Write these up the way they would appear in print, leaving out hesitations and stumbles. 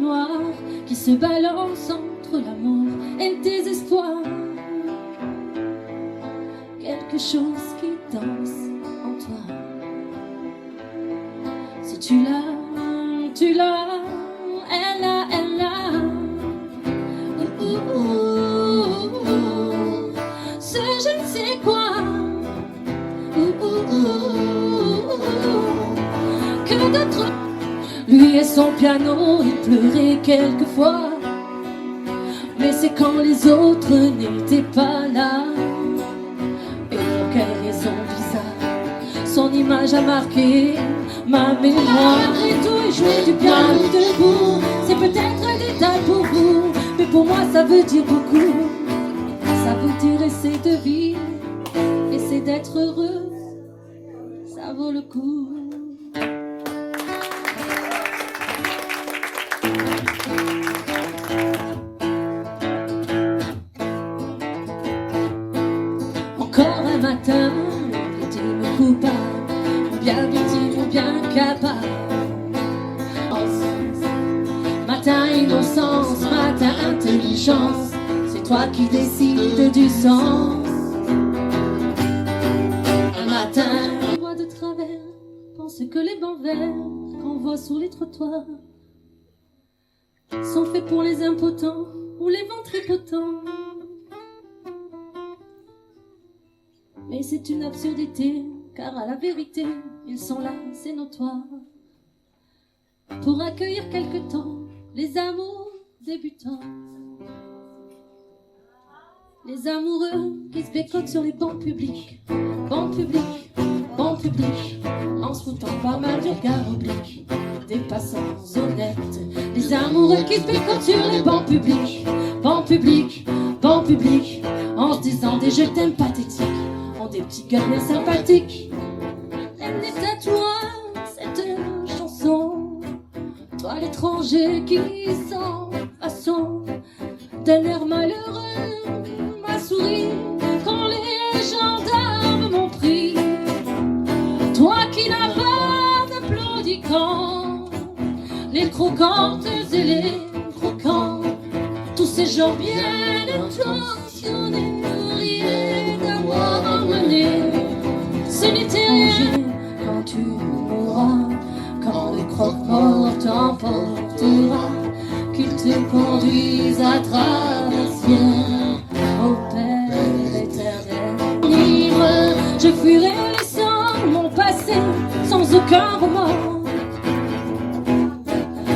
noir qui se balance entre l'amour et le désespoir. Quelque chose qui danse en toi. Si tu l'as, tu l'as, elle l'a, elle l'a. Ce je ne sais quoi. Que d'autres. Lui et son piano, il pleurait quelquefois. Mais c'est quand les autres n'étaient pas là. Et pour quelle raison bizarre, son image a marqué ma mémoire. Malgré tout, il jouait du piano debout. C'est peut-être un détail pour vous, mais pour moi ça veut dire beaucoup. Ça veut dire essayer de vivre, essayer d'être heureux. Ça vaut le coup. Encore un matin, victime coupable, ou bien victime ou bien capable. Matin innocence, matin intelligence, c'est toi qui décides du sens. Un matin, on voit de travers, pense que les bancs verts qu'on voit sur les trottoirs sont faits pour les impotents ou les ventripotents. Mais c'est une absurdité, car à la vérité, ils sont là, c'est notoire, pour accueillir quelque temps les amours débutants. Les amoureux qui se bécotent sur les bancs publics, bancs publics, bancs publics, en se foutant pas mal du regard oblique des passants honnêtes. Les amoureux qui se bécotent sur les bancs publics, bancs publics, bancs publics, en se disant des je t'aime pathétiques, ont des petits gars bien sympathiques. Elle n'est à toi cette chanson, toi l'étranger qui sans façon d'un air malheureux m'a souri quand les gendarmes m'ont pris. Toi qui n'as pas d'applaudissants, les croquantes et les croquants, tous ces gens bien intentionnés, riaient d'avoir emmené. Ce n'était rien quand tu mourras, quand le croque-mort t'emportera, qu'il te conduise à travers ciel au Père éternel. Libre, je fuirai laissant mon passé sans aucun remords.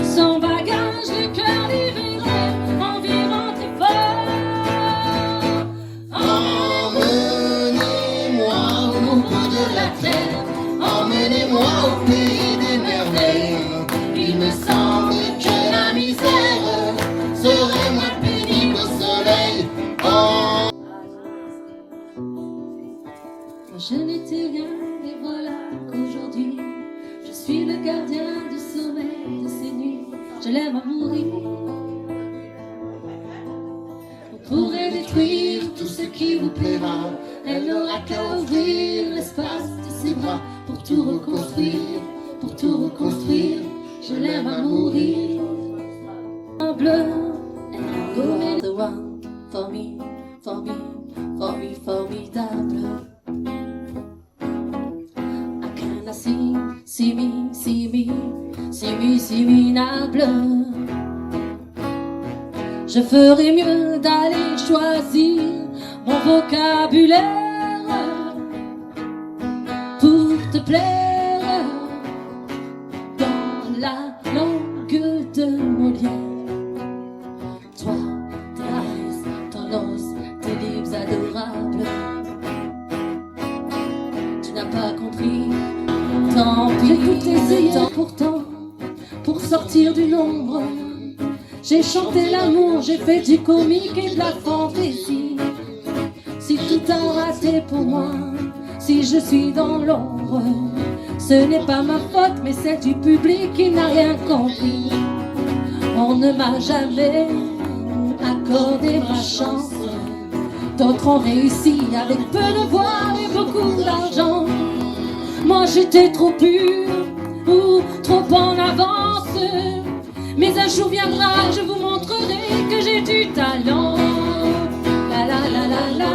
Sans bagage, le cœur libéré, environ tes forts. Emmenez-moi au bout de la terre, emmenez-moi au pays des merveilles. Il me semble que la misère serait moins pénible au soleil. Oh. Je n'étais rien et voilà qu'aujourd'hui je suis le gardien du sommeil de ces nuits. Je l'aime à mourir. Vous pourrez détruire tout ce qui vous plaira, elle n'aura qu'à ouvrir l'espace de ses bras pour tout reconstruire, pour tout reconstruire. Je l'aime à mourir. En bleu, and go the one for me, for me, for me, formidable. I cannot see me, minable. Je ferais mieux d'aller choisir mon vocabulaire pour te plaire dans la langue de Molière. Toi, tes eyes, ton nose, tes lips adorables, tu n'as pas compris, tant pis. J'écoute tes états pourtant pour sortir du nombre. J'ai chanté l'amour, j'ai fait du comique et de la fantaisie. Si tout a raté pour moi, si je suis dans l'ombre, ce n'est pas ma faute, mais c'est du public qui n'a rien compris. On ne m'a jamais accordé ma chance. D'autres ont réussi avec peu de voix et beaucoup d'argent. Moi j'étais trop pure ou trop en avance. Mais un jour viendra, je vous montrerai que j'ai du talent. La la la la la.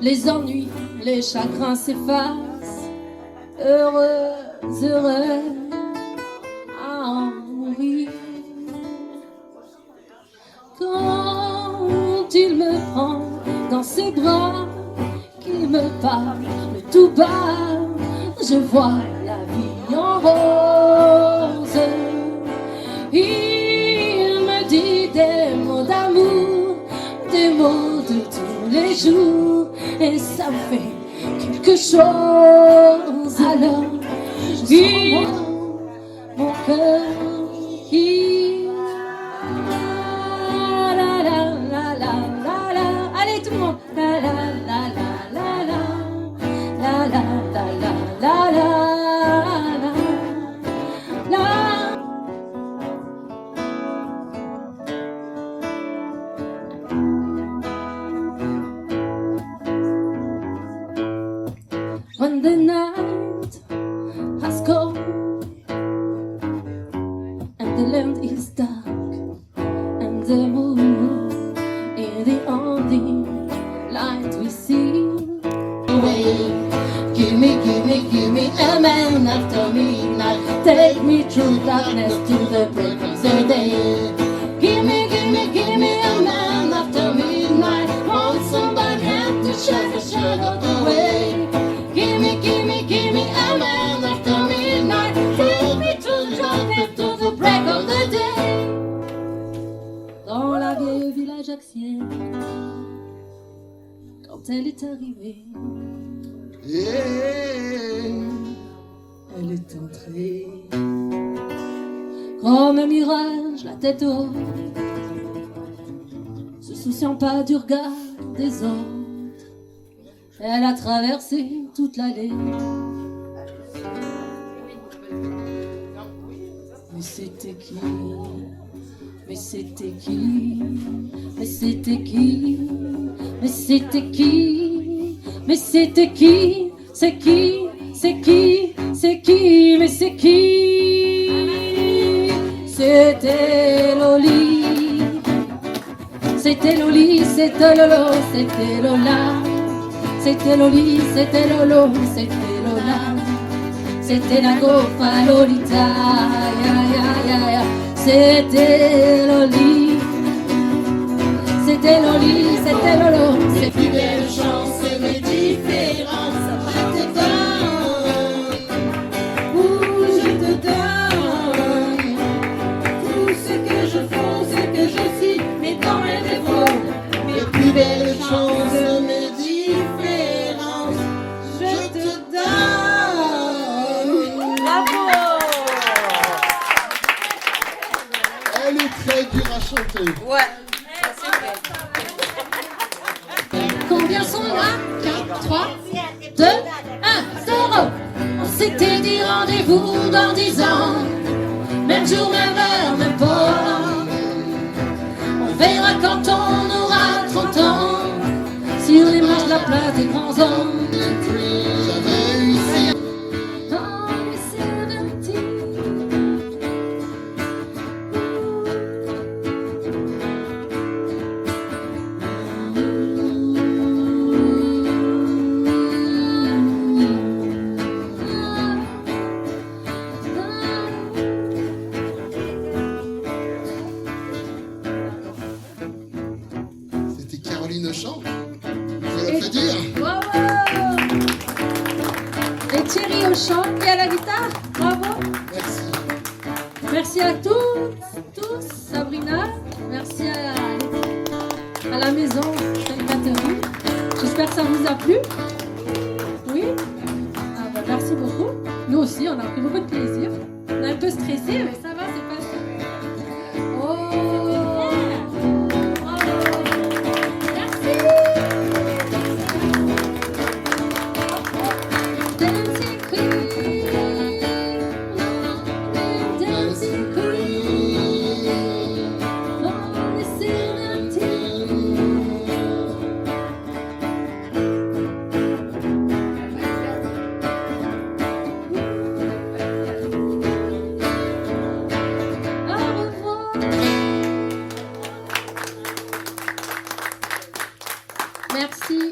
Les ennuis, les chagrins s'effacent, heureux, heureux à en mourir. Quand il me prend dans ses bras, qu'il me parle tout bas, je vois la vie en rose. Il me dit des mots d'amour, des mots de tous les jours. Et ça me fait quelque chose. Alors, je sens mon cœur qui... La la la la la la. Allez tout le monde. La la la la la la. La la la la la la. When the night has come and the land is dark and the moon is the only light we see. Give me a man after midnight. Take me through darkness to the break of the day. Give me a man after midnight. Want somebody to share the shadow away. Give me a man after midnight. Take me to the darkness to the break of the day. Dans la vieille village axienne, quand elle est arrivée, elle est entrée comme un mirage, la tête haute, se souciant pas du regard des autres. Elle a traversé toute l'allée. Mais c'était qui? Mais c'était qui? Mais c'était qui? Mais c'était qui? Mais c'était qui? C'est qui? C'est qui? C'est qui? Mais c'est qui? C'était Loli. C'était Loli, c'était Lolo, c'était Lola. C'était Loli, c'était Lolo, c'était Lola. C'était la Gofa Lolita, ya ya ya ya. C'était Loli. C'était Loli, c'était Lolo. Mes plus belles chances, mes différences, je te donne. Où je te donne. Tout ce que je fais, ce que je suis, mais dans mes défauts. Mes plus belles chances, mes différences, je te donne. Bravo! Elle est très dure à chanter. Ouais. Combien sont là? 4, 3, 2, 1, 0. On s'était dit rendez-vous dans 10 ans. Même jour, même heure, même port. On verra quand on aura 30 ans. Sur les marches de la place des grands hommes. J'avais réussi. Dans les serpentines. C'était Caroline Auchan. Vous la fait dire. Bravo! Et Thierry au chant et à la guitare. Bravo! Merci. Merci à tous, Sabrina. Merci à la maison, Sainte-Catherine. J'espère que ça vous a plu. Oui? Ah bah, merci beaucoup. Nous nous aussi, on a pris beaucoup de plaisir. On est un peu stressé, mais ça va, c'est pas ça. Oh! Bravo! Merci! Dancing Queen! Dancing Queen! Lonely Seventeen! Au revoir! Merci.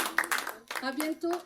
À bientôt.